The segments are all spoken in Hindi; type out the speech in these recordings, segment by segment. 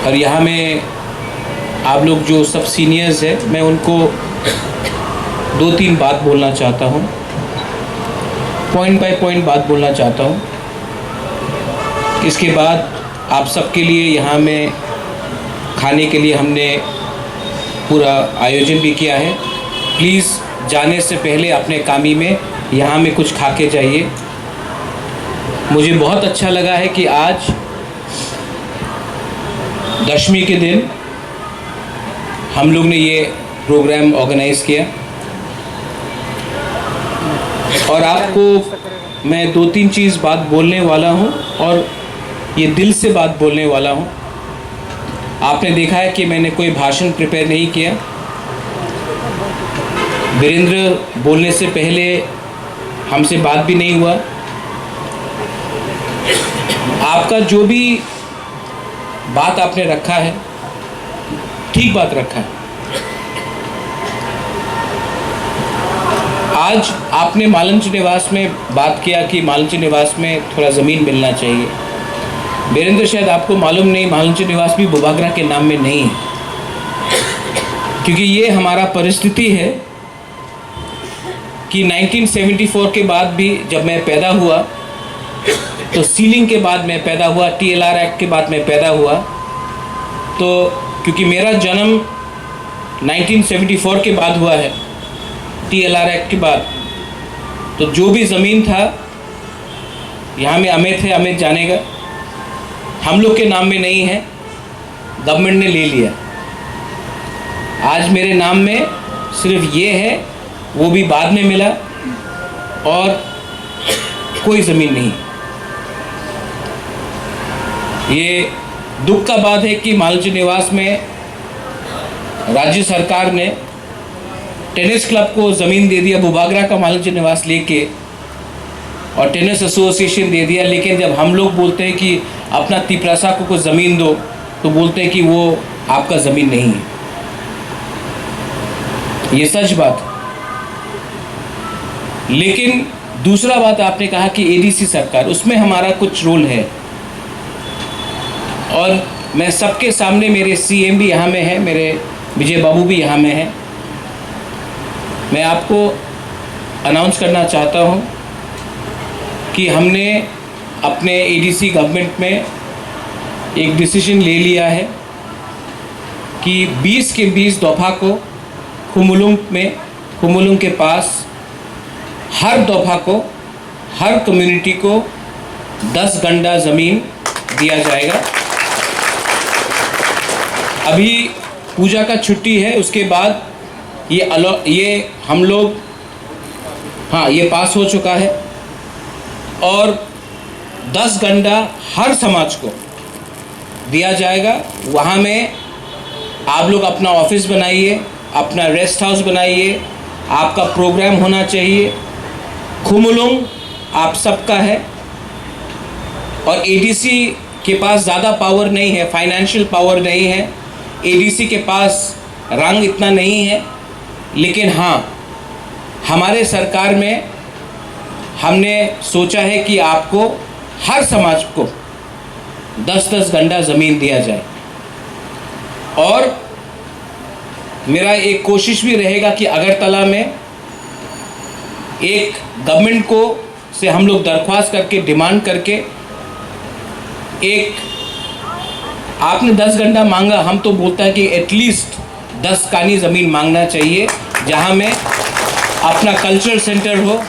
और यहाँ में आप लोग जो सब सीनियर्स हैं, मैं उनको 2-3 बात बोलना चाहता हूँ, पॉइंट बाय पॉइंट बात बोलना चाहता हूँ। इसके बाद आप सबके लिए यहाँ में खाने के लिए हमने पूरा आयोजन भी किया है। प्लीज़ जाने से पहले अपने कामी में यहाँ में कुछ खा के जाइए। मुझे बहुत अच्छा लगा है कि आज दशमी के दिन हम लोग ने ये प्रोग्राम ऑर्गेनाइज़ किया और आपको मैं 2-3 चीज़ बात बोलने वाला हूँ और ये दिल से बात बोलने वाला हूँ। आपने देखा है कि मैंने कोई भाषण प्रिपेयर नहीं किया। वीरेंद्र बोलने से पहले हमसे बात भी नहीं हुआ। आपका जो भी बात आपने रखा है, ठीक बात रखा है। आज आपने मालंच निवास में बात किया कि मालंच निवास में थोड़ा ज़मीन मिलना चाहिए। वीरेंद्र, शायद आपको मालूम नहीं, मालंच निवास भी बुबागरा के नाम में नहीं है, क्योंकि ये हमारा परिस्थिति है कि 1974 के बाद भी जब मैं पैदा हुआ तो सीलिंग के बाद मैं पैदा हुआ, TLR एक्ट के बाद मैं पैदा हुआ। तो क्योंकि मेरा जन्म 1974 के बाद हुआ है, TLR एक्ट के बाद, तो जो भी ज़मीन था यहाँ में अमित है, अमित जानेगा, हम लोग के नाम में नहीं है, गवर्नमेंट ने ले लिया। आज मेरे नाम में सिर्फ ये है, वो भी बाद में मिला और कोई ज़मीन नहीं। ये दुख का बात है कि मालंच निवास में राज्य सरकार ने टेनिस क्लब को ज़मीन दे दिया, बुबागरा का मालंच निवास लेके, और टेनिस एसोसिएशन दे दिया। लेकिन जब हम लोग बोलते हैं कि अपना तिपरासा को कुछ ज़मीन दो, तो बोलते हैं कि वो आपका ज़मीन नहीं है। ये सच बात। लेकिन दूसरा बात आपने कहा कि ADC सरकार, उसमें हमारा कुछ रोल है। और मैं सबके सामने, मेरे CM भी यहाँ में है, मेरे विजय बाबू भी यहाँ में है, मैं आपको अनाउंस करना चाहता हूँ कि हमने अपने ADC गवर्नमेंट में एक डिसीजन ले लिया है कि 20 के 20 दफ़ा को खुमुलुंग के पास हर दफ़ा को, हर कम्युनिटी को 10 गंडा ज़मीन दिया जाएगा। अभी पूजा का छुट्टी है, उसके बाद ये हम लोग, हाँ, ये पास हो चुका है और 10 गंडा हर समाज को दिया जाएगा। वहाँ में आप लोग अपना ऑफिस बनाइए, अपना रेस्ट हाउस बनाइए, आपका प्रोग्राम होना चाहिए। खुमुलुंग आप सबका है और ADC के पास ज़्यादा पावर नहीं है, फाइनेंशियल पावर नहीं है, ADC के पास रंग इतना नहीं है। लेकिन हाँ, हमारे सरकार में हमने सोचा है कि आपको हर समाज को 10-10 गंडा ज़मीन दिया जाए। और मेरा एक कोशिश भी रहेगा कि अगरतला में एक गवर्नमेंट को से हम लोग दरख्वास्त करके, डिमांड करके, एक आपने 10 गंडा मांगा, हम तो बोलता है कि एटलीस्ट 10 कानी ज़मीन मांगना चाहिए, जहाँ में अपना कल्चरल सेंटर हो,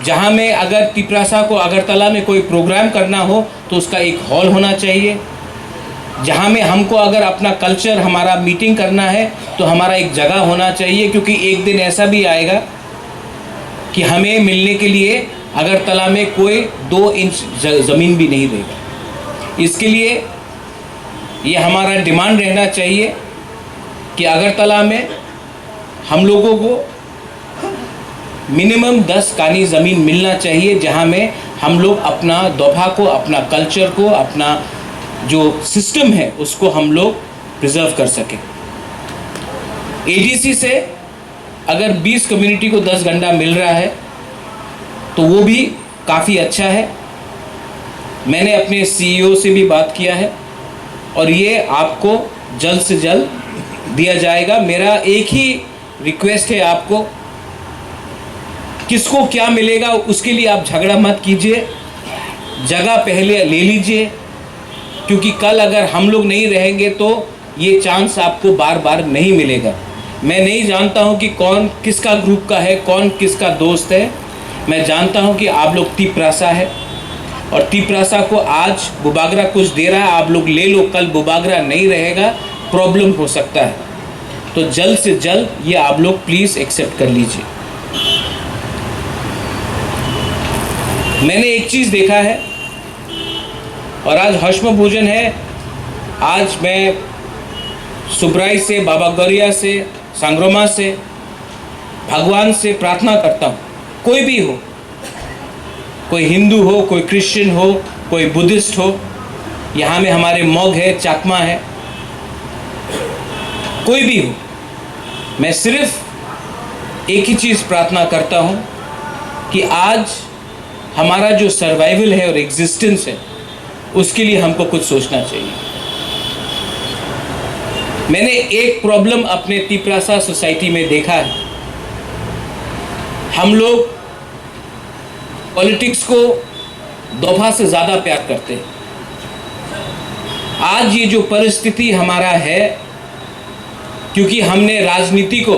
जहाँ में अगर तिपरासा को अगरतला में कोई प्रोग्राम करना हो तो उसका एक हॉल होना चाहिए, जहाँ में हमको अगर अपना कल्चर, हमारा मीटिंग करना है तो हमारा एक जगह होना चाहिए। क्योंकि एक दिन ऐसा भी आएगा कि हमें मिलने के लिए अगरतला में कोई 2 इंच ज़मीन भी नहीं देगा। इसके लिए ये हमारा डिमांड रहना चाहिए कि अगरतला में हम लोगों को मिनिमम 10 कानी ज़मीन मिलना चाहिए, जहाँ में हम लोग अपना दोभा को, अपना कल्चर को, अपना जो सिस्टम है उसको हम लोग प्रिजर्व कर सकें। ADC से अगर 20 कम्युनिटी को 10 गंडा मिल रहा है तो वो भी काफ़ी अच्छा है। मैंने अपने CEO से भी बात किया है और ये आपको जल्द से जल्द दिया जाएगा। मेरा एक ही रिक्वेस्ट है आपको, किसको क्या मिलेगा उसके लिए आप झगड़ा मत कीजिए, जगह पहले ले लीजिए, क्योंकि कल अगर हम लोग नहीं रहेंगे तो ये चांस आपको बार बार नहीं मिलेगा। मैं नहीं जानता हूँ कि कौन किसका ग्रुप का है, कौन किसका दोस्त है। मैं जानता हूँ कि आप लोग तिपरासा है, और तिपरासा को आज बुबागरा कुछ दे रहा है, आप लोग ले लो, कल बुबागरा नहीं रहेगा, प्रॉब्लम हो सकता है। तो जल्द से जल्द ये आप लोग प्लीज़ एक्सेप्ट कर लीजिए। मैंने एक चीज़ देखा है, और आज हश्म भोजन है, आज मैं सुब्राई से, बाबा गौरिया से, सांग्रोमा से, भगवान से प्रार्थना करता हूँ, कोई भी हो, कोई हिंदू हो, कोई क्रिश्चियन हो, कोई बुद्धिस्ट हो, यहाँ में हमारे मॉग है, चाकमा है, कोई भी हो, मैं सिर्फ एक ही चीज़ प्रार्थना करता हूँ कि आज हमारा जो सर्वाइवल है और एग्जिस्टेंस है, उसके लिए हमको कुछ सोचना चाहिए। मैंने एक प्रॉब्लम अपने तिपरासा सोसाइटी में देखा है, हम लोग पॉलिटिक्स को दफा से ज़्यादा प्यार करते हैं। आज ये जो परिस्थिति हमारा है, क्योंकि हमने राजनीति को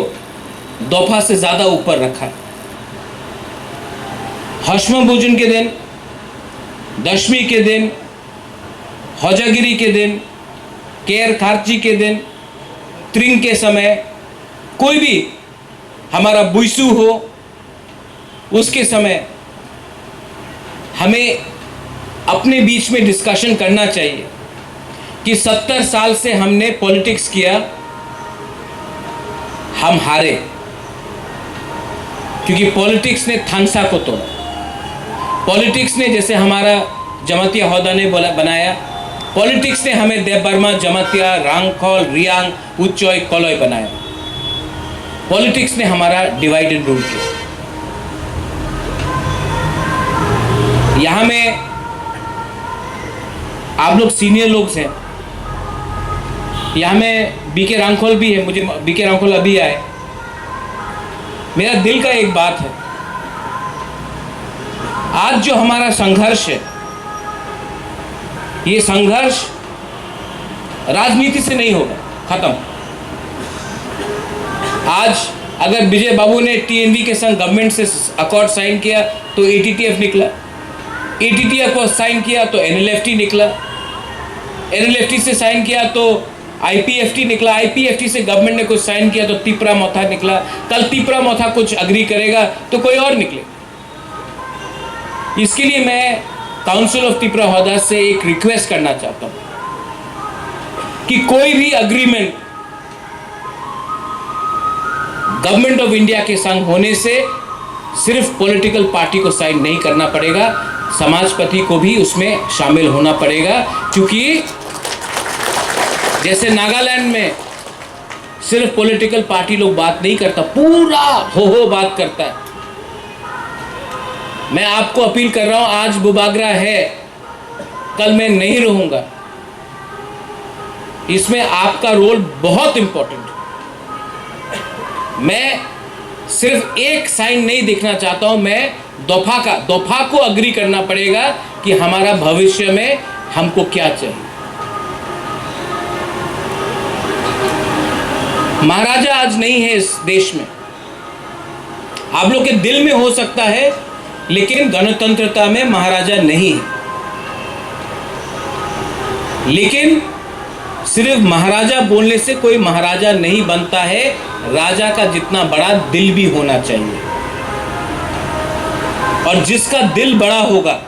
दफा से ज़्यादा ऊपर रखा। हश्म भोजन के दिन, दशमी के दिन, हौजागिरी के दिन, केर खार्ची के दिन, त्रिंग के समय, कोई भी हमारा बुइसू हो, उसके समय हमें अपने बीच में डिस्कशन करना चाहिए कि 70 साल से हमने पॉलिटिक्स किया, हम हारे, क्योंकि पॉलिटिक्स ने थानसा को तोड़ा। पॉलिटिक्स ने, जैसे हमारा जमातिया हौदा ने बनाया, पॉलिटिक्स ने हमें देव बर्मा, जमातिया, रांगखोल, रियांग, उच्चोय, कलोय बनाया। पॉलिटिक्स ने हमारा डिवाइड एंड रूल किया। यहाँ में आप लोग सीनियर लोग हैं, यहाँ में बीके रांगखोल भी है, मुझे बीके रांगखोल अभी आए। मेरा दिल का एक बात है, आज जो हमारा संघर्ष है, ये संघर्ष राजनीति से नहीं होगा खत्म। आज अगर विजय बाबू ने टीएनवी के संग गवर्नमेंट से अकॉर्ड साइन किया तो एटीटीएफ निकला, एटीटीएफ को साइन किया तो एनएलएफटी निकला, एनएलएफटी से साइन किया तो आईपीएफटी निकला, आईपीएफटी से गवर्नमेंट ने कुछ साइन किया तो तिपरा मोथा निकला, कल तिपरा मोथा कुछ अग्री करेगा तो कोई और निकले। इसके लिए मैं काउंसिल ऑफ तिपरा हौदा से एक रिक्वेस्ट करना चाहता हूं कि कोई भी अग्रीमेंट गवर्नमेंट ऑफ इंडिया के संग होने से सिर्फ पॉलिटिकल पार्टी को साइन नहीं करना पड़ेगा, समाजपति को भी उसमें शामिल होना पड़ेगा। क्योंकि जैसे नागालैंड में सिर्फ पॉलिटिकल पार्टी लोग बात नहीं करता, पूरा हो बात करता है। मैं आपको अपील कर रहा हूं, आज बुबागरा है, कल मैं नहीं रहूंगा, इसमें आपका रोल बहुत इंपॉर्टेंट है। मैं सिर्फ एक साइन नहीं देखना चाहता हूं, मैं दफा को अग्री करना पड़ेगा कि हमारा भविष्य में हमको क्या चाहिए। महाराजा आज नहीं है इस देश में, आप लोग के दिल में हो सकता है, लेकिन गणतंत्रता में महाराजा नहीं है। लेकिन सिर्फ महाराजा बोलने से कोई महाराजा नहीं बनता है, राजा का जितना बड़ा दिल भी होना चाहिए। और जिसका दिल बड़ा होगा,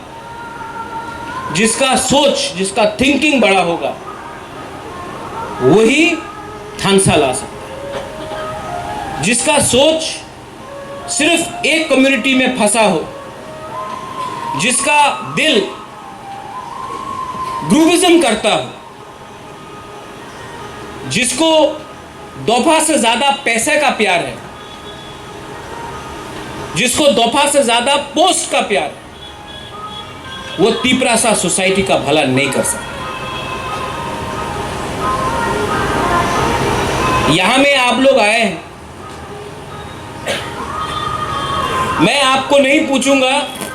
जिसका सोच, जिसका थिंकिंग बड़ा होगा, वही थानसा ला सकता है। जिसका सोच सिर्फ एक कम्युनिटी में फंसा हो, जिसका दिल ग्रुपिज्म करता हो, जिसको दफा से ज्यादा पैसे का प्यार है, जिसको दफा से ज्यादा पोस्ट का प्यार है, वो तिपरासा सोसाइटी का भला नहीं कर सकता। यहां में आप लोग आए हैं, मैं आपको नहीं पूछूंगा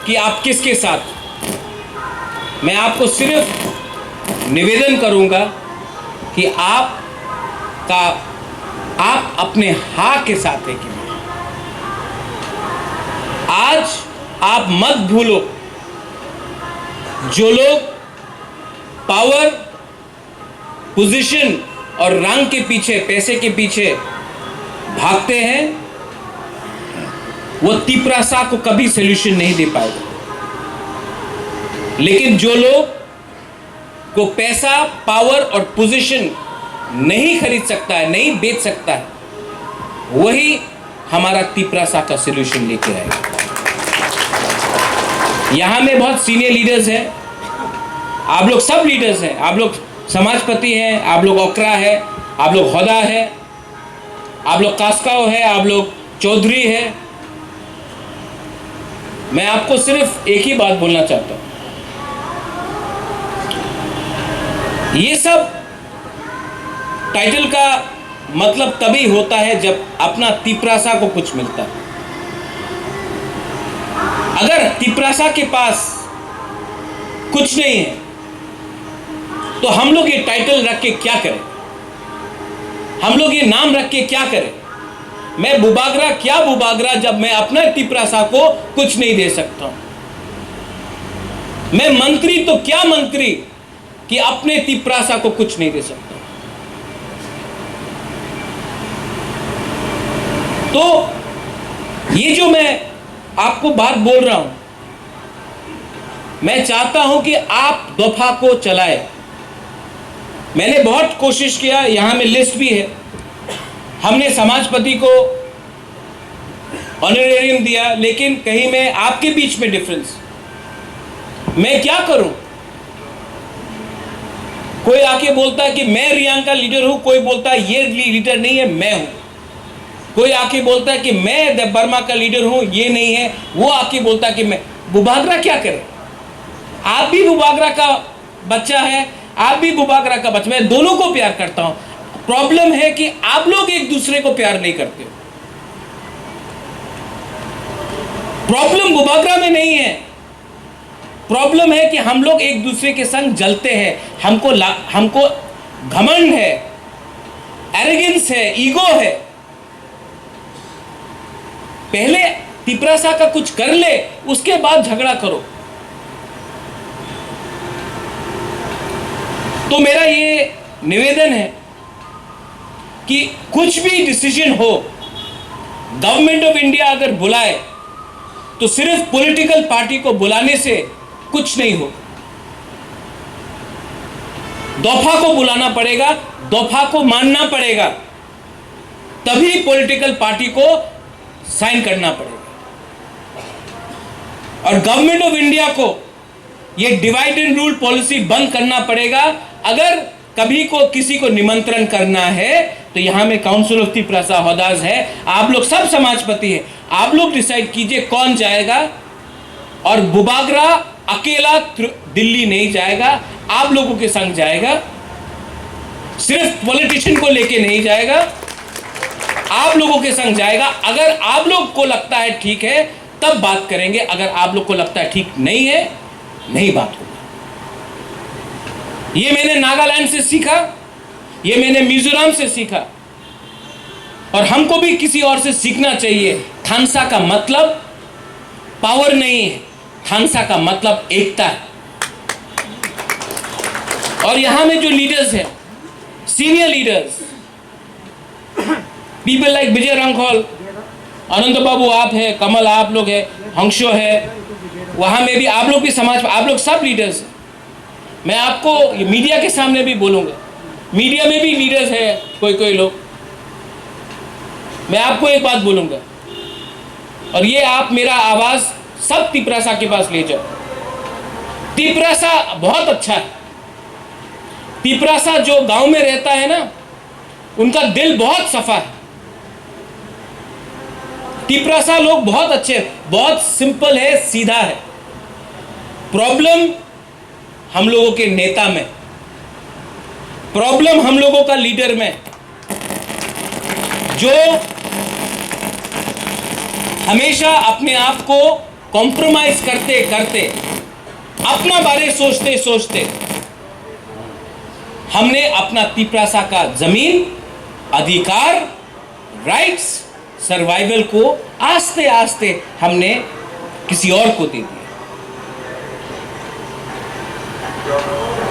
कि आप किसके साथ, मैं आपको सिर्फ निवेदन करूंगा कि आप अपने हाँ के साथ है कि नहीं। आज आप मत भूलो, जो लोग पावर, पोजीशन और रंग के पीछे, पैसे के पीछे भागते हैं, वो तिपरासा को कभी सॉल्यूशन नहीं दे पाएगा। लेकिन जो लोग को पैसा, पावर और पोजीशन नहीं खरीद सकता है, नहीं बेच सकता है, वही हमारा तिपरासा का सॉल्यूशन लेके आएगा। यहां में बहुत सीनियर लीडर्स हैं, आप लोग सब लीडर्स हैं, आप लोग समाजपति हैं, आप लोग ओकरा है, आप लोग होदा है, आप लोग कास्काओ है, आप लोग चौधरी है। मैं आपको सिर्फ एक ही बात बोलना चाहता हूं, ये सब टाइटल का मतलब तभी होता है जब अपना तिपरासा को कुछ मिलता है। अगर तिपरासा के पास कुछ नहीं है तो हम लोग ये टाइटल रख के क्या करें, हम लोग ये नाम रख के क्या करें। मैं बुबागरा क्या बुबागरा जब मैं अपना तिपरासा को कुछ नहीं दे सकता हूं। मैं मंत्री तो क्या मंत्री कि अपने तिपरासा को कुछ नहीं दे सकता। तो ये जो मैं आपको बात बोल रहा हूं, मैं चाहता हूं कि आप दफा को चलाएं। मैंने बहुत कोशिश किया, यहां में लिस्ट भी है, हमने समाजपति को ऑनरेरियम दिया, लेकिन कहीं में आपके बीच में डिफरेंस, मैं क्या करूं। कोई आके बोलता है कि मैं रियांग का लीडर हूं, कोई बोलता है ये लीडर नहीं है, मैं हूं। कोई आके बोलता है कि मैं देव वर्मा का लीडर हूं, ये नहीं है, वो आके बोलता है कि मैं। बुबागरा क्या करे, आप भी बुबागरा का बच्चा है, आप भी बुबागरा का बच्चा, मैं दोनों को प्यार करता हूं। प्रॉब्लम है कि आप लोग एक दूसरे को प्यार नहीं करते। प्रॉब्लम बुबागरा में नहीं है, प्रॉब्लम है कि हम लोग एक दूसरे के संग जलते हैं। हमको घमंड है, एरोगेंस है, ईगो है। पहले तिपरासा का कुछ कर ले, उसके बाद झगड़ा करो। तो मेरा ये निवेदन है कि कुछ भी डिसीजन हो, गवर्नमेंट ऑफ इंडिया अगर बुलाए तो सिर्फ पॉलिटिकल पार्टी को बुलाने से कुछ नहीं हो। दफा को बुलाना पड़ेगा, दफा को मानना पड़ेगा, तभी पॉलिटिकल पार्टी को साइन करना पड़ेगा। और गवर्नमेंट ऑफ इंडिया को ये डिवाइड एंड रूल पॉलिसी बंद करना पड़ेगा। अगर कभी को किसी को निमंत्रण करना है तो यहां में काउंसिल ऑफ तिपरासा होदाज है, आप लोग सब समाजपति हैं, आप लोग डिसाइड कीजिए कौन जाएगा। और बुबागरा अकेला दिल्ली नहीं जाएगा, आप लोगों के संग जाएगा, सिर्फ पॉलिटिशियन को लेके नहीं जाएगा, आप लोगों के संग जाएगा। अगर आप लोग को लगता है ठीक है तब बात करेंगे, अगर आप लोग को लगता है ठीक नहीं है, नहीं बात होगी। ये मैंने नागालैंड से सीखा, ये मैंने मिजोरम से सीखा, और हमको भी किसी और से सीखना चाहिए। खानसा का मतलब पावर नहीं है, खानसा का मतलब एकता है। और यहां में जो लीडर्स हैं, सीनियर लीडर्स, पीपल लाइक विजय रंगखोल, अनंत बाबू आप है, कमल आप लोग है, हंसो है, वहां में भी आप लोग भी समाज, आप लोग सब लीडर्स हैं। मैं आपको मीडिया के सामने भी बोलूंगा, मीडिया में भी लीडर्स है कोई लोग। मैं आपको एक बात बोलूंगा, और ये आप मेरा आवाज सब तिपरासा के पास ले जाओ। तिपरासा बहुत अच्छा है। तिपरासा जो गांव में रहता है ना, उनका दिल बहुत सफा है। तिपरासा लोग बहुत अच्छे, बहुत सिंपल है, सीधा है। प्रॉब्लम हम लोगों के नेता में, प्रॉब्लम हम लोगों का लीडर में। जो हमेशा अपने आप को कॉम्प्रोमाइज करते करते, अपना बारे सोचते सोचते हमने अपना तिपरासा का जमीन, अधिकार, राइट्स, सर्वाइवल को आस्ते आस्ते हमने किसी और को दे दिया।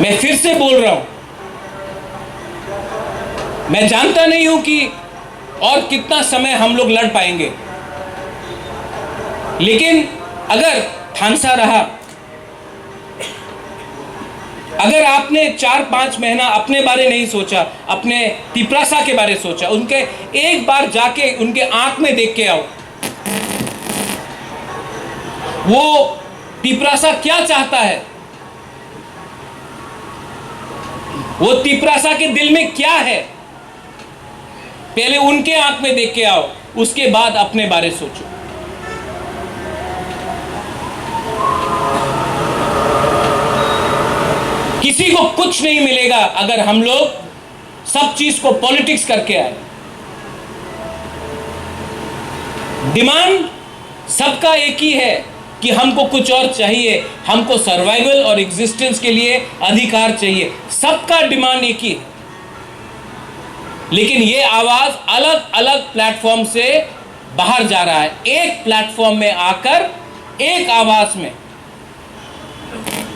मैं फिर से बोल रहा हूं, मैं जानता नहीं हूं कि और कितना समय हम लोग लड़ पाएंगे, लेकिन अगर ठानसा रहा, अगर आपने 4-5 महीना अपने बारे नहीं सोचा, अपने तिपरासा के बारे सोचा, उनके एक बार जाके उनके आंख में देख के आओ, वो तिपरासा क्या चाहता है, वो तिपरासा के दिल में क्या है, पहले उनके आंख में देख के आओ, उसके बाद अपने बारे सोचो। किसी को कुछ नहीं मिलेगा अगर हम लोग सब चीज को पॉलिटिक्स करके आए। डिमांड सबका एक ही है कि हमको कुछ और चाहिए, हमको सर्वाइवल और एग्जिस्टेंस के लिए अधिकार चाहिए, सबका डिमांड एक ही है। लेकिन ये आवाज अलग अलग प्लेटफॉर्म से बाहर जा रहा है। एक प्लेटफॉर्म में आकर एक आवाज में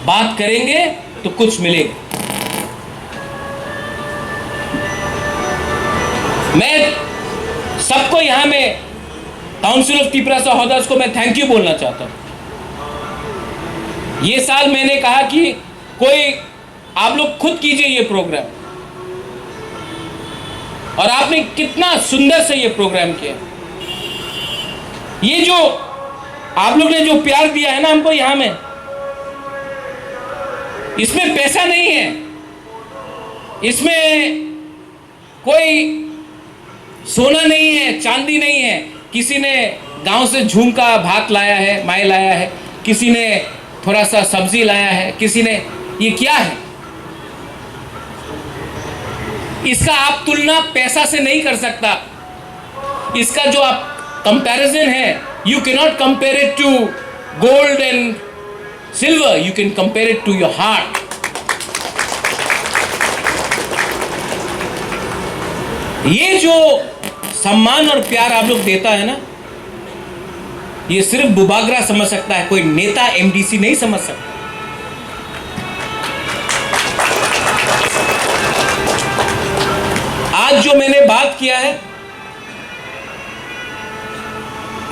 बात करेंगे तो कुछ मिलेगा। मैं सबको यहां में काउंसिल ऑफ तिपरासा होल्डर्स को मैं थैंक यू बोलना चाहता हूं। ये साल मैंने कहा कि कोई आप लोग खुद कीजिए ये प्रोग्राम, और आपने कितना सुंदर से ये प्रोग्राम किया। ये जो आप लोग ने जो प्यार दिया है ना हमको यहां में, इसमें पैसा नहीं है, इसमें कोई सोना नहीं है, चांदी नहीं है। किसी ने गांव से झुमका भात लाया है, माई लाया है, किसी ने थोड़ा सा सब्जी लाया है, किसी ने, ये क्या है? इसका आप तुलना पैसा से नहीं कर सकता। इसका जो आप कंपैरिजन है, you can not compare it to gold and silver, you can compare it to your heart. ये जो सम्मान और प्यार आप लोग देता है ना, ये सिर्फ बुबागरा समझ सकता है, कोई नेता एमडीसी नहीं समझ सकता। आज जो मैंने बात किया है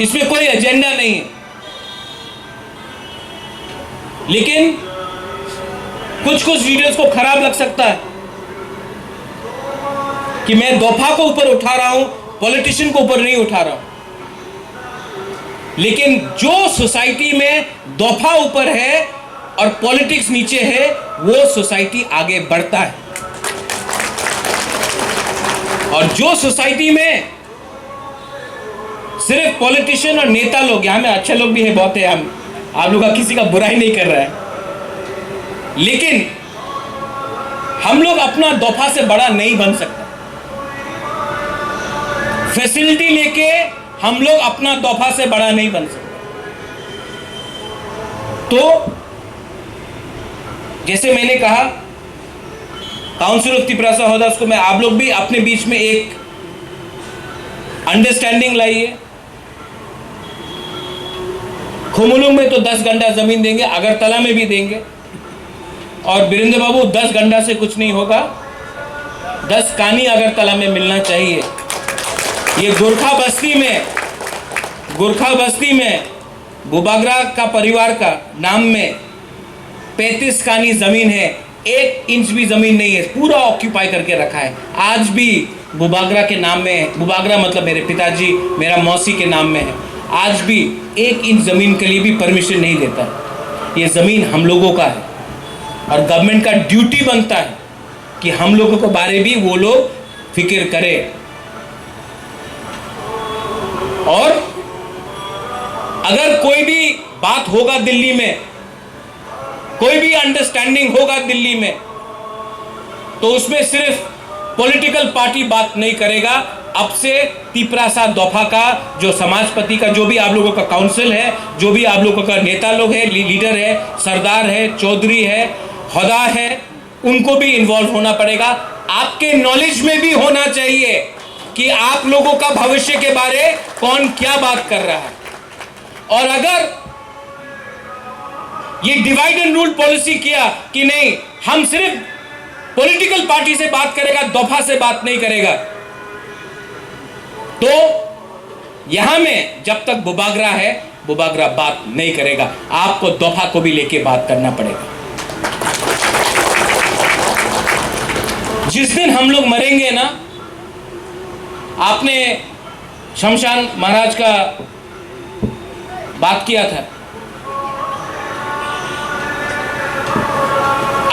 इसमें कोई एजेंडा नहीं है, लेकिन कुछ वीडियोस को खराब लग सकता है कि मैं दोफा को ऊपर उठा रहा हूं, पॉलिटिशियन को ऊपर नहीं उठा रहा हूं। लेकिन जो सोसाइटी में दोफा ऊपर है और पॉलिटिक्स नीचे है, वो सोसाइटी आगे बढ़ता है। और जो सोसाइटी में सिर्फ पॉलिटिशियन और नेता लोग, यहां में अच्छे लोग भी है, बहुत है, हम आप लोग का किसी का बुराई नहीं कर रहा है, लेकिन हम लोग अपना दोफा से बड़ा नहीं बन सकता। फैसिलिटी लेके हम लोग अपना दोफा से बड़ा नहीं बन सकते। तो जैसे मैंने कहा, काउंसिल ऑफ तिपरासा होल्डर्स को मैं, आप लोग भी अपने बीच में एक अंडरस्टैंडिंग लाइए। खुमुलुंग में तो 10 गंडा जमीन देंगे, अगरतला में भी देंगे, और बीरेंद्र बाबू 10 गंडा से कुछ नहीं होगा, 10 कानी अगरतला में मिलना चाहिए। ये गोरखा बस्ती में बुबागरा का परिवार का नाम में 35 कानी जमीन है, 1 इंच भी जमीन नहीं है, पूरा ऑक्यूपाई करके रखा है। आज भी बुबागरा के नाम में है, बुबागरा मतलब मेरे पिताजी, मेरा मौसी के नाम में है। आज भी 1 इंच जमीन के लिए भी परमिशन नहीं देता। ये जमीन हम लोगों का है, और गवर्नमेंट का ड्यूटी बनता है कि हम लोगों के बारे भी वो लोग फिक्र करे। और अगर कोई भी बात होगा दिल्ली में, कोई भी अंडरस्टैंडिंग होगा दिल्ली में, तो उसमें सिर्फ पॉलिटिकल पार्टी बात नहीं करेगा, अब से तिपरासा दफा का जो समाजपति का जो भी आप लोगों का काउंसिल है, जो भी आप लोगों का नेता लोग है, लीडर है, सरदार है, चौधरी है, हौदा है, उनको भी इन्वॉल्व होना पड़ेगा। आपके नॉलेज में भी होना चाहिए कि आप लोगों का भविष्य के बारे कौन क्या बात कर रहा है। और अगर ये डिवाइड एंड रूल पॉलिसी किया कि नहीं, हम सिर्फ पॉलिटिकल पार्टी से बात करेगा, दफा से बात नहीं करेगा, तो यहां में जब तक बुबागरा है, बुबागरा बात नहीं करेगा। आपको दफा को भी लेके बात करना पड़ेगा। जिस दिन हम लोग मरेंगे ना, आपने शमशान महाराज का बात किया था,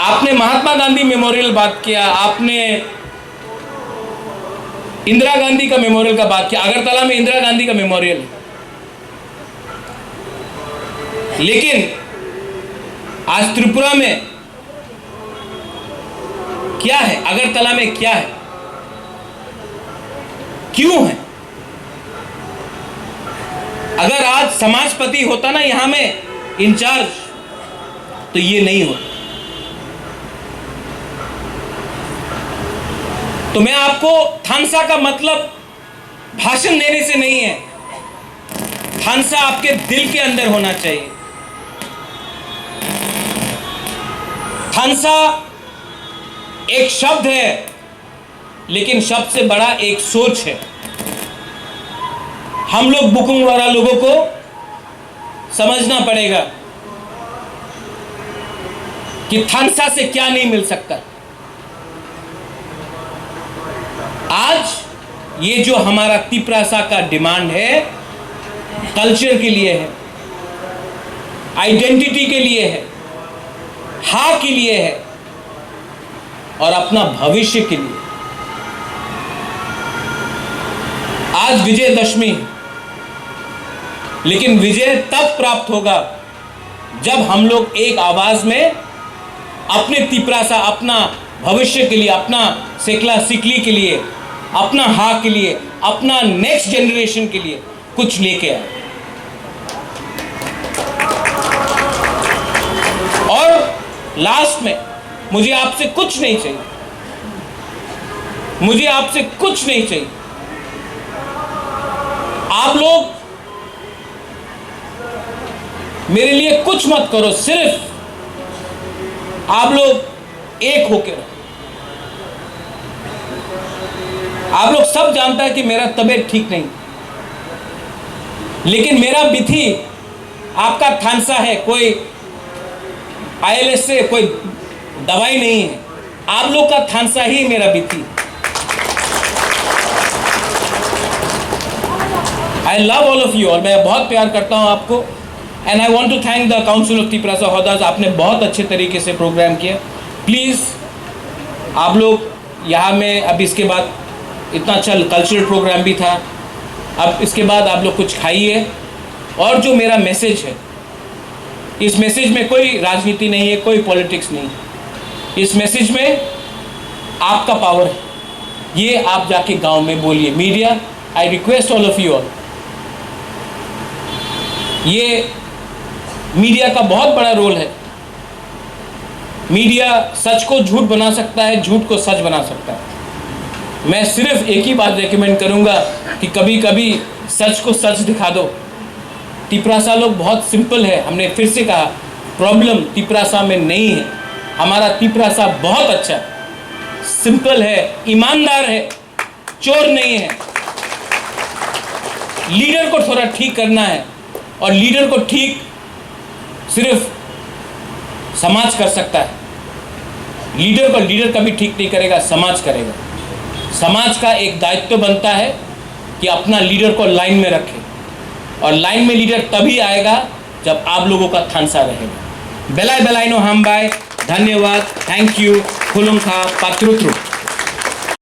आपने महात्मा गांधी मेमोरियल बात किया, आपने इंदिरा गांधी का मेमोरियल का बात किया। अगरतला में इंदिरा गांधी का मेमोरियल है, लेकिन आज त्रिपुरा में क्या है, अगरतला में क्या है, क्यों है? अगर आज समाजपति होता ना यहां में इंचार्ज, तो ये नहीं होता। तो मैं आपको थानसा का मतलब भाषण देने से नहीं है, थानसा आपके दिल के अंदर होना चाहिए। थानसा एक शब्द है, लेकिन शब्द से बड़ा एक सोच है। हम लोग बुकुंग वाला लोगों को समझना पड़ेगा कि थानसा से क्या नहीं मिल सकता। आज ये जो हमारा तिपरासा का डिमांड है, कल्चर के लिए है, आइडेंटिटी के लिए है, हा के लिए है और अपना भविष्य के लिए। आज विजयदशमी है, लेकिन विजय तब प्राप्त होगा जब हम लोग एक आवाज में अपने तिपरासा, अपना भविष्य के लिए, अपना सेकला सिकली के लिए, अपना हा के लिए, अपना नेक्स्ट जनरेशन के लिए कुछ लेके आए। और लास्ट में मुझे आपसे कुछ नहीं चाहिए, मुझे आपसे कुछ नहीं चाहिए। आप लोग मेरे लिए कुछ मत करो, सिर्फ आप लोग एक होकर रहो। आप लोग सब जानता है कि मेरा तबीयत ठीक नहीं, लेकिन मेरा बिथी आपका थानसा है, कोई ILS से कोई दवाई नहीं है। आप लोग का थानसा ही मेरा बिथी। I love all of you, और मैं बहुत प्यार करता हूं आपको। And I want to thank the council of Tiprasa Hodas. आपने बहुत अच्छे तरीके से प्रोग्राम किया। प्लीज़ आप लोग यहाँ में, अब इसके बाद इतना अच्छा कल्चरल प्रोग्राम भी था, अब इसके बाद आप लोग कुछ खाइए। और जो मेरा मैसेज है, इस मैसेज में कोई राजनीति नहीं है, कोई पॉलिटिक्स नहीं। इस मैसेज में आपका पावर है, ये आप जाके गांव में बोलिए। Media, I request all of you all, ये मीडिया का बहुत बड़ा रोल है। मीडिया सच को झूठ बना सकता है, झूठ को सच बना सकता है। मैं सिर्फ एक ही बात रेकमेंड करूंगा कि कभी कभी सच को सच दिखा दो। तिपरासा लोग बहुत सिंपल है, हमने फिर से कहा, प्रॉब्लम तिपरासा में नहीं है। हमारा तिपरासा बहुत अच्छा, सिंपल है, ईमानदार है, चोर नहीं है। लीडर को थोड़ा ठीक करना है, और लीडर को ठीक सिर्फ समाज कर सकता है। लीडर कभी ठीक नहीं करेगा, समाज करेगा। समाज का एक दायित्व बनता है कि अपना लीडर को लाइन में रखे, और लाइन में लीडर तभी आएगा जब आप लोगों का थानसा रहेगा। बेलाय बेलायनो हम बाय, धन्यवाद, थैंक यू, खुलुम खा पात्रुत्रु।